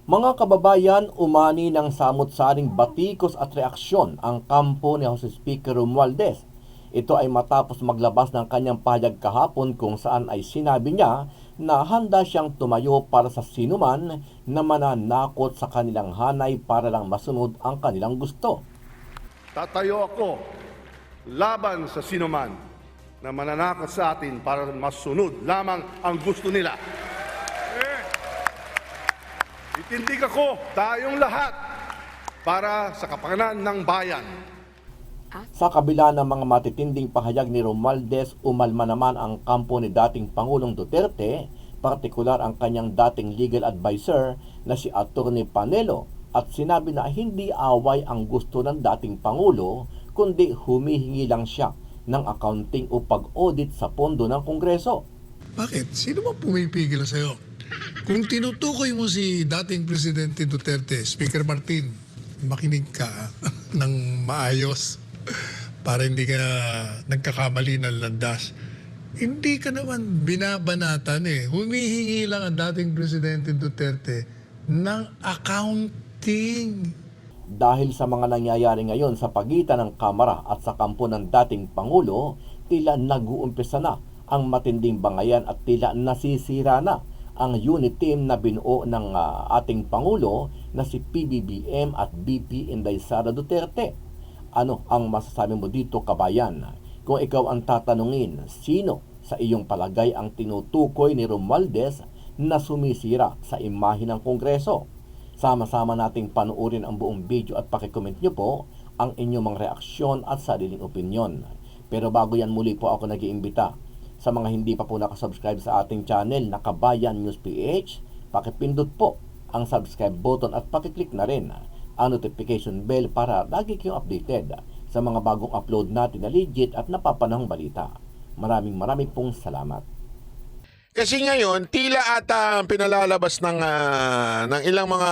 Mga kababayan, umani ng samot-saring batikos at reaksyon ang kampo ni House Speaker Romualdez. Ito ay matapos maglabas ng kanyang pahayag kahapon kung saan ay sinabi niya na handa siyang tumayo para sa sinuman na mananakot sa kanilang hanay para lang masunod ang kanilang gusto. Tatayo ako laban sa sinuman na mananakot sa atin para masunod lamang ang gusto nila. Itindig ako tayong lahat para sa kapakanan ng bayan. Sa kabila ng mga matitinding pahayag ni Romualdez, umalma naman ang kampo ni dating Pangulong Duterte, partikular ang kanyang dating legal advisor na si Atty. Panelo, at sinabi na hindi away ang gusto ng dating Pangulo, kundi humihingi lang siya ng accounting o pag-audit sa pondo ng Kongreso. Bakit? Sino ba pumipigil sa'yo? Kung tinutukoy mo si dating Presidente Duterte, Speaker Martin, makinig ka ng maayos para hindi ka nagkakamali ng landas. Hindi ka naman binabanatan eh. Humihingi lang ang dating Presidente Duterte ng accounting. Dahil sa mga nangyayari ngayon sa pagitan ng Kamara at sa kampo ng dating Pangulo, tila nag-uumpisa na ang matinding bangayan at tila nasisira na ang unit team na binuo ng ating Pangulo na si PBBM at BP Inday Sara Duterte. Ano ang masasabi mo dito, kabayan? Kung ikaw ang tatanungin, sino sa iyong palagay ang tinutukoy ni Romualdez na sumisira sa imahe ng Kongreso? Sama-sama nating panuorin ang buong video at pakicomment nyo po ang inyong mga reaksyon at sariling opinyon. Pero bago yan, muli po ako nag-iimbita sa mga hindi pa po nakasubscribe sa ating channel na Kabayan News PH, pakipindot po ang subscribe button at pakiclick na rin ang notification bell para lagi kayong updated sa mga bagong upload natin na legit at napapanahong balita. Maraming pong salamat. Kasi ngayon, tila ata pinalalabas ng ilang mga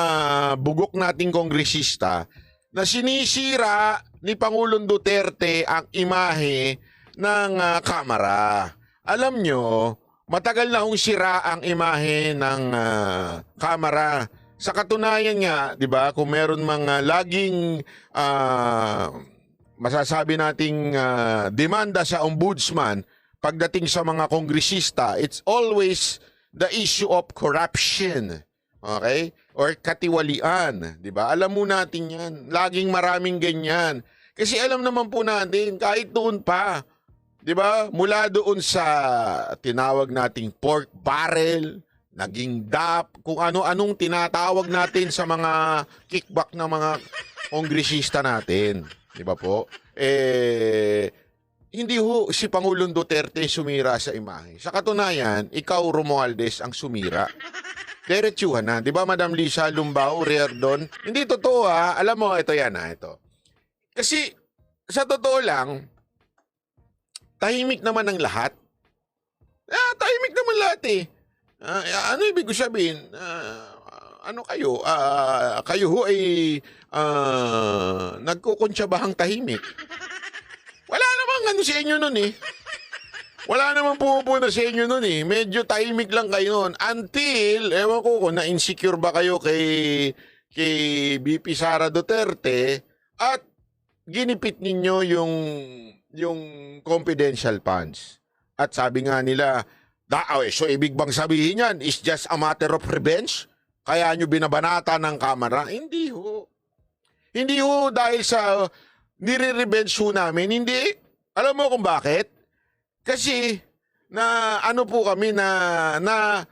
bugok nating kongresista na sinisira ni Pangulong Duterte ang imahe ng Kamara. Alam nyo, matagal na hong sira ang imahe ng Kamara. Sa katunayan nga, 'di ba, kung meron mga laging masasabi nating demanda sa ombudsman pagdating sa mga kongresista, it's always the issue of corruption. Okay? Or katiwalian, 'di ba? Alam mo natin 'yan. Laging maraming ganyan. Kasi alam naman po natin kahit doon pa, 'di ba? Mula doon sa tinawag nating pork barrel, naging DAP, kung ano-anong tinatawag natin sa mga kickback ng mga kongresista natin. Di ba po? Hindi ho si Pangulong Duterte sumira sa imahe. Sa katunayan, ikaw, Romualdez, ang sumira. Diretsuhan na. Di ba, Madam Lisa Lumbao, Riordon? Hindi totoo ha. Alam mo, ito yan ha, ito. Kasi, sa totoo lang, tahimik naman ang lahat. Tahimik naman lahat eh. Ano ibig ko sabihin? Ano kayo? Kayo ho ay nagkukuntsabahang tahimik. Wala namang ano sa inyo nun eh. Wala namang pumupunta sa inyo nun eh. Medyo tahimik lang kayo nun. Until, ewan ko kung na-insecure ba kayo kay BP Sara Duterte at ginipit ninyo yung confidential funds. At sabi nga nila, so ibig bang sabihin yan is just a matter of revenge? Kaya nyo binabanata ng Kamara? Hindi ho. Hindi ho dahil sa nire-revenge ho namin. Hindi. Alam mo kung bakit? Kasi na ano po kami na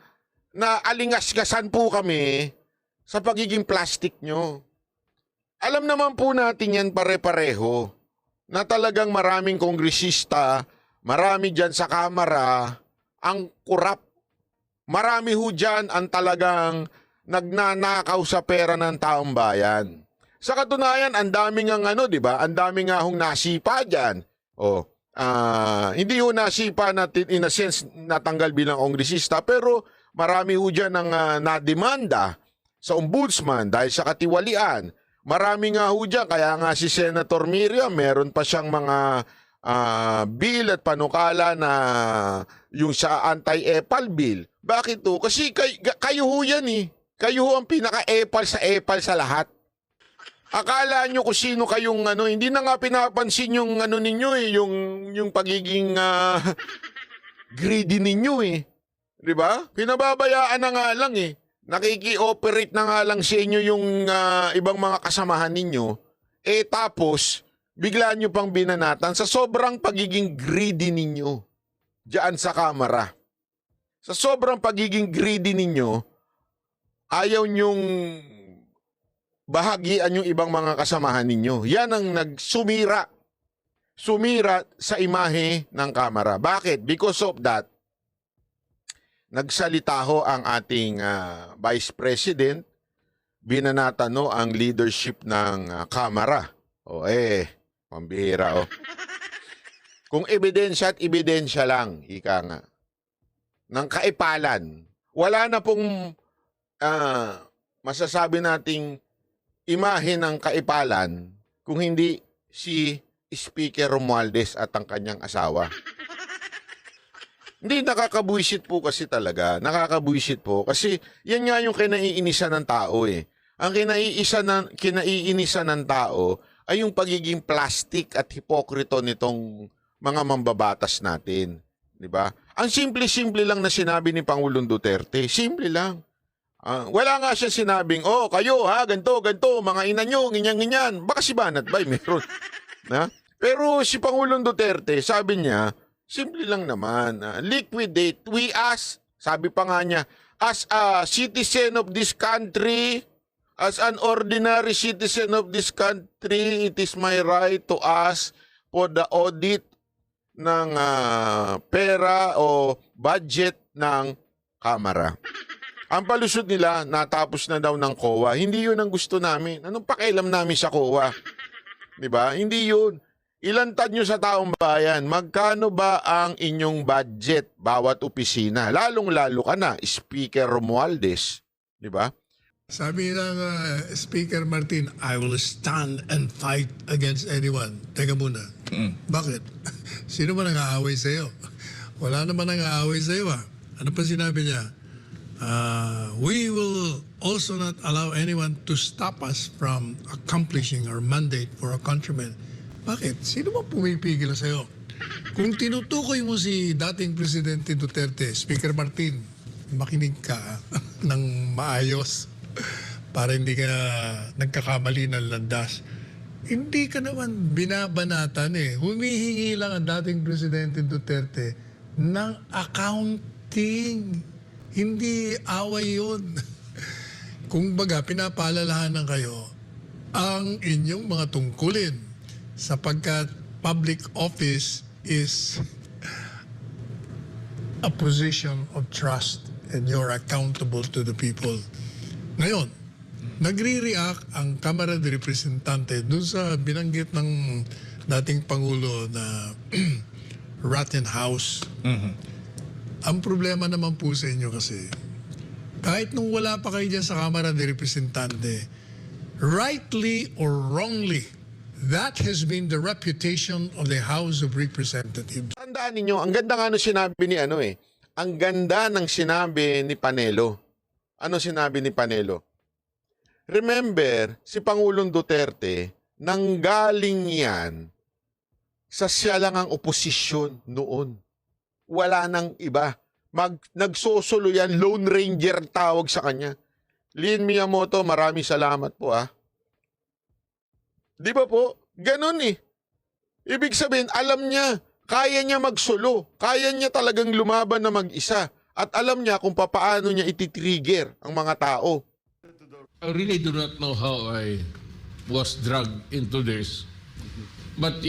alingas-gasan po kami sa pagiging plastic nyo. Alam naman po natin yan pare-pareho na talagang maraming kongresista, marami dyan sa Kamara ang kurap. Marami ho dyan ang talagang nagnanakaw sa pera ng taong bayan. Sa katunayan, ang daming ang di ba? Ang daming nga hong nasipa dyan. Hindi ho nasipa natin in a sense natanggal bilang kongresista, pero marami ho dyan ang nademanda sa ombudsman dahil sa katiwalian. Marami nga ho dyan, kaya nga si Senator Miriam, meron pa siyang mga bill at panukala na yung sa anti-EPAL bill. Bakit to? Kasi kayo ho yan eh. Kayo ho ang pinaka-epal sa lahat. Akala nyo kung sino kayong hindi na nga pinapansin yung ninyo yung pagiging greedy ninyo eh. 'Di ba? Pinababayaan na nga lang eh. Nakiki-operate na nga lang sa inyo yung ibang mga kasamahan ninyo. Tapos bigla nyo pang binanatan sa sobrang pagiging greedy ninyo diyan sa Kamara. Sa sobrang pagiging greedy ninyo, ayaw nyong bahagian yung ibang mga kasamahan ninyo. Yan ang nagsumira. Sumira sa imahe ng Kamara. Bakit? Because of that, nagsalita ho ang ating Vice President, binanatan no ang leadership ng Kamara. Pambihira Kung ebidensya at ebidensya lang, ika nga, ng kaipalan, wala na pong masasabi nating imahe ng kaipalan kung hindi si Speaker Romualdez at ang kanyang asawa. Hindi, nakakabuisit po kasi talaga. Nakakabuisit po. Kasi yan nga yung kinaiinisan ng tao eh. Ang kinaiinisan ng tao ay yung pagiging plastic at hipokrito nitong mga mambabatas natin. Diba? Ang simple-simple lang na sinabi ni Pangulong Duterte. Simple lang. Wala nga siya sinabing, kayo ganito, mga ina nyo, ganyan. Baka si Banat ba? Meron. Pero si Pangulong Duterte, sabi niya, simple lang naman. Liquidate, we ask, sabi pa nga niya, as a citizen of this country, as an ordinary citizen of this country, it is my right to ask for the audit ng pera o budget ng Kamara. Ang palusot nila, natapos na daw ng COA. Hindi yun ang gusto namin. Anong pakialam namin sa COA? Diba? Hindi yun. Ilantad nyo sa taong bayan, magkano ba ang inyong budget bawat opisina? Lalong-lalo ka na, Speaker Romualdez. Diba? Sabi ng Speaker Martin, I will stand and fight against anyone. Teka muna. Bakit? Sino ba nang-aaway sa'yo? Wala naman nang-aaway sa'yo Ano pa sinabi niya? We will also not allow anyone to stop us from accomplishing our mandate for our countrymen. Bakit? Sino ba pumipigil sa'yo? Kung tinutukoy mo si dating Presidente Duterte, Speaker Martin, makinig ka ng maayos para hindi ka nagkakamali ng landas. Hindi ka naman binabanatan Humihingi lang ang dating Presidente Duterte ng accounting. Hindi away yun. Kung baga, pinapaalalahanan kayo ang inyong mga tungkulin sapagkat public office is a position of trust and you're accountable to the people. Ngayon, nagre-react ang Kamara de Representante dun sa binanggit ng dating Pangulo na Rotten House. Ang problema naman po sa inyo kasi, kahit nung wala pa kayo dyan sa Kamara de Representante, rightly or wrongly, that has been the reputation of the House of Representatives. Tandaan ninyo, ang ganda nga nung sinabi ni ang ganda ng sinabi ni Panelo. Ano sinabi ni Panelo? Remember, si Pangulong Duterte, nanggaling yan sa siya lang ang oposisyon noon. Wala nang iba. Nagsosolo yan, Lone Ranger tawag sa kanya. Lin Miyamoto, maraming salamat po Di ba po? Ganun Ibig sabihin, alam niya, kaya niya magsolo. Kaya niya talagang lumaban na mag-isa. At alam niya kung paano niya ititrigger ang mga tao. I really do not know how I was dragged into this. But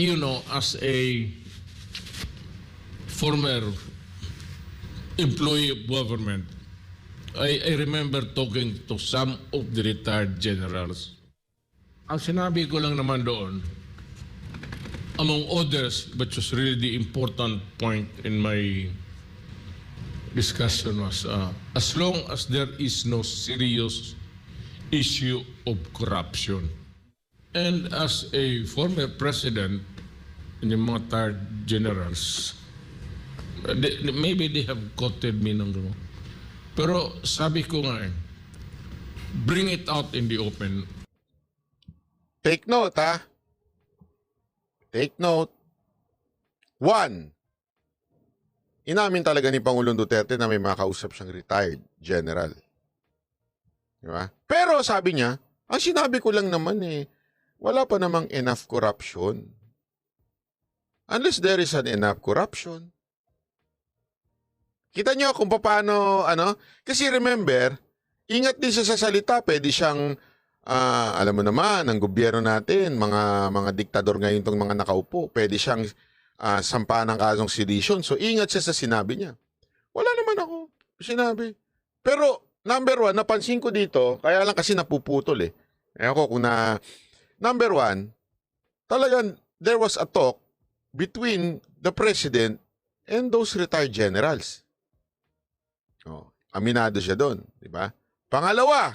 as a former employee of government, I remember talking to some of the retired generals. Ang sinabi ko lang naman doon, among others, which was really the important point in my discussion was, as long as there is no serious issue of corruption. And as a former president in the mga retired generals, maybe they have quoted me ng gano'n. Pero sabi ko nga bring it out in the open. Take note, ha? Take note. 1. Inamin talaga ni Pangulong Duterte na may makausap siyang retired general. Di ba? Pero sabi niya, ang sinabi ko lang naman wala pa namang enough corruption. Unless there is an enough corruption. Kita niyo kung paano, kasi remember, ingat din siya sa salita, pwede siyang, alam mo naman, ang gobyerno natin, mga diktador ngayon itong mga nakaupo, pwede siyang sampahan ng kasong sedition. So, ingat siya sa sinabi niya. Wala naman ako sinabi. Pero, number 1, napansin ko dito, kaya lang kasi napuputol Ewan ko kung number 1, talagang there was a talk between the president and those retired generals. Aminado siya doon, di ba? Pangalawa,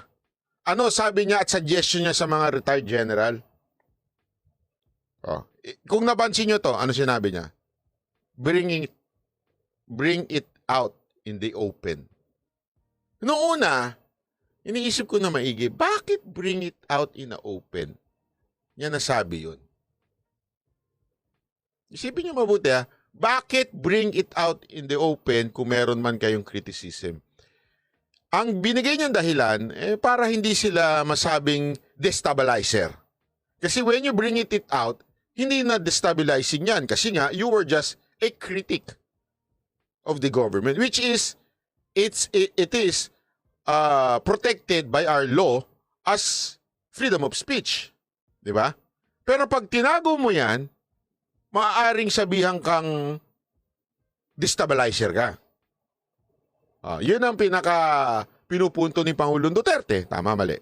ano sabi niya at suggestion niya sa mga retired general? Kung napansin niyo to, ano sinabi niya? Bring it out in the open. Noong una, iniisip ko na maigi, bakit bring it out in the open? Yan nasabi yun. Isipin niyo mabuti bakit bring it out in the open kung meron man kayong criticism? Ang binigay niyang dahilan, para hindi sila masabing destabilizer. Kasi when you bring it out, hindi na destabilizing yan. Kasi nga, you were just a critic of the government, which is, it is protected by our law as freedom of speech. Di ba? Pero pag tinago mo yan, maaaring sabihan kang destabilizer ka. Yun ang pinupunto ni Pangulong Duterte. Tama, mali.